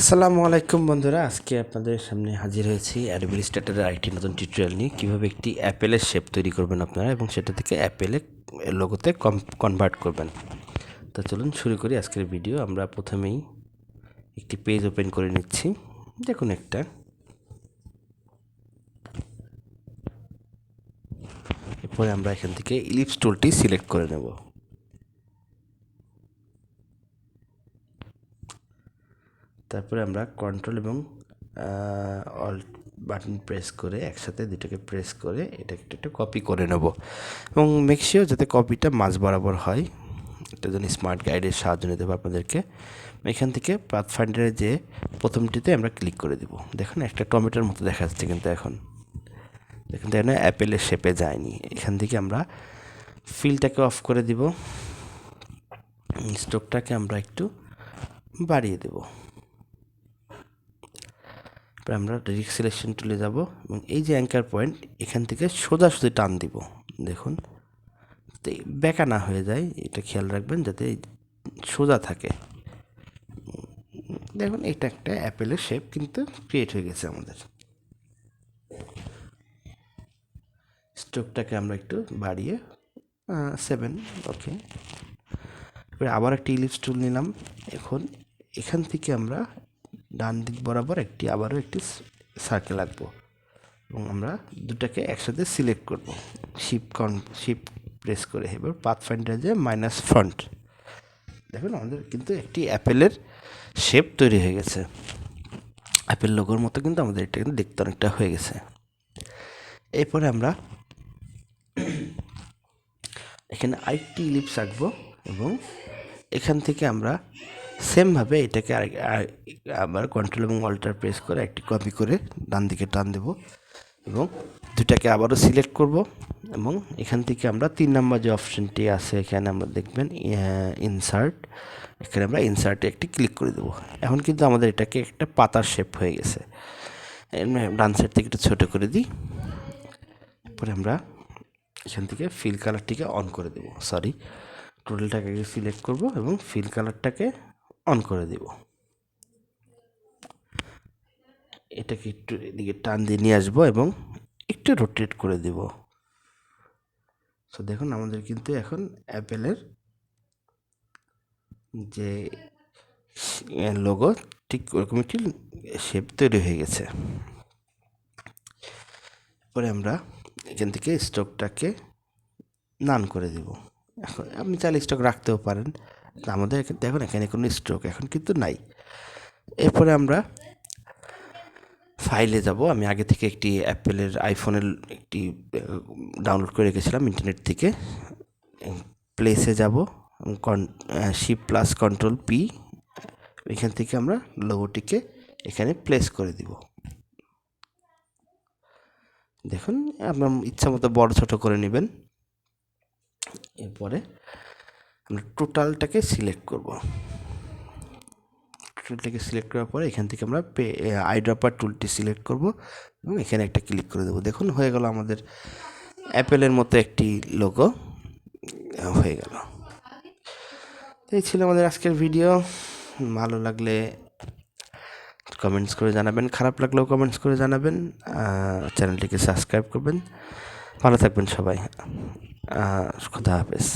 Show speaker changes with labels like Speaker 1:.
Speaker 1: আসসালামু আলাইকুম বন্ধুরা, আজকে আপনাদের সামনে হাজির হয়েছি অ্যাডোবি ইলাস্ট্রেটরের আরেকটি নতুন টিউটোরিয়াল নিয়ে। কীভাবে একটি অ্যাপেলের শেপ তৈরি করবেন আপনারা এবং সেটা থেকে অ্যাপেলের লোগোতে কনভার্ট করবেন। তো চলুন শুরু করি আজকের ভিডিও। আমরা প্রথমেই একটি পেজ ওপেন করে নিচ্ছি, দেখুন একটা। এরপরে আমরা এখান থেকে ইলিপস টুলটি সিলেক্ট করে নেব। তারপরে আমরা কন্ট্রোল এবং অল্ট বাটন প্রেস করে একসাথে দুটোকে প্রেস করে এটাকে একটা কপি করে নেব এবং মেক শিওর যাতে কপিটা মাঝ বরাবর হয়। এটা যেন স্মার্ট গাইডের সাহায্য নিতে হবে আপনাদেরকে। এখান থেকে পাথফাইন্ডারে যে প্রথমটিতে আমরা ক্লিক করে দিব। দেখুন একটা টমেটোর মতো দেখা যাচ্ছে, কিন্তু এখন দেখুন অ্যাপেলের শেপে যায়নি। এখান থেকে আমরা ফিলটাকে অফ করে দিব, স্ট্রোকটাকে আমরা একটু বাড়িয়ে দেব। এরপর আমরা ডিরেক্ট সিলেকশন টুলে যাব এবং এই যে অ্যাঙ্কার পয়েন্ট এখান থেকে সোজাসুজি টান দিব। দেখুন বেঁকা না হয়ে যায়, এটা খেয়াল রাখবেন যাতে সোজা থাকে। দেখুন এটা একটা অ্যাপেলের শেপ কিন্তু ক্রিয়েট হয়ে গেছে আমাদের। স্ট্রোকটাকে আমরা একটু বাড়িয়ে 7, ওকে। এরপরে আবার একটি ইলিপস টুল নিলাম। এখন এখান থেকে আমরা ডান দিক বরাবর আবারও একটি সার্কেল আঁকবো এবং আমরা দুটাকে একসাথে সিলেক্ট করব শিপ প্রেস করে। এবার পাথফাইন্ডারে যে মাইনাস ফ্রন্ট, দেখুন আমাদের কিন্তু একটি অ্যাপেলের শেপ তৈরি হয়ে গেছে। অ্যাপেল লোগোর মতো কিন্তু আমাদের এটা কিন্তু দেখতে অনেকটা হয়ে গেছে। এরপরে আমরা এখানে আরেকটি ইলিপস আঁকবো এবং এখান থেকে আমরা সেমভাবে এটাকে আবার কন্ট্রোল এবং অল্টার প্রেস করে একটি কপি করে ডান দিকে টান দেব এবং দুটাকে আবারও সিলেক্ট করব এবং এখান থেকে আমরা 3 নম্বর যে অপশনটি আছে এখানে আমরা দেখবেন ইনসার্ট, এখানে আমরা ইনসার্টে একটি ক্লিক করে দেবো। এখন কিন্তু আমাদের এটাকে একটা পাতার শেপ হয়ে গেছে। ডান সাইড থেকে একটু ছোটো করে দিই। এরপরে আমরা এখান থেকে ফিল কালারটিকে অন করে দেব, টোটালটাকে সিলেক্ট করব এবং ফিল কালারটাকে অন করে দেব। এটাকে একটু এদিকে টান দিয়ে নিয়ে আসবো এবং একটু রোটেট করে দেব। সো দেখুন আমাদের কিন্তু এখন অ্যাপেলের যে লোগো ঠিক ওরকম একটি শেপ তৈরি হয়ে গেছে। পরে আমরা এখান থেকে স্ট্রোকটাকে নান করে দেব। এখন আপনি চাইলে স্ট্রোক রাখতেও পারেন, আমাদের দেখুন এখানে কোনো স্ট্রোক এখন কিন্তু নাই। এরপরে আমরা ফাইলে যাব। আমি আগে থেকে একটি অ্যাপেলের আইফোনের একটি ডাউনলোড করে রেখেছিলাম ইন্টারনেট থেকে। প্লেসে যাব, শিফট প্লাস কন্ট্রোল পি, এখান থেকে আমরা লোগোটিকে এখানে প্লেস করে দিব। দেখুন আপনার ইচ্ছা মতো বড় ছোট করে নেবেন। এরপরে আমরা টোটালটাকে সিলেক্ট করব। টোটালটাকে সিলেক্ট করার পরে এখান থেকে আমরা আইড্রপার টুলটি সিলেক্ট করব এবং এখানে একটা ক্লিক করে দেবো। দেখুন হয়ে গেল আমাদের অ্যাপেলের মতো একটি লোগো হয়ে গেল। এই ছিল আমাদের আজকের ভিডিও। ভালো লাগলে কমেন্টস করে জানাবেন, খারাপ লাগলেও কমেন্টস করে জানাবেন। চ্যানেলটিকে সাবস্ক্রাইব করবেন। ভালো থাকবেন সবাই। খুদা হাফেজ।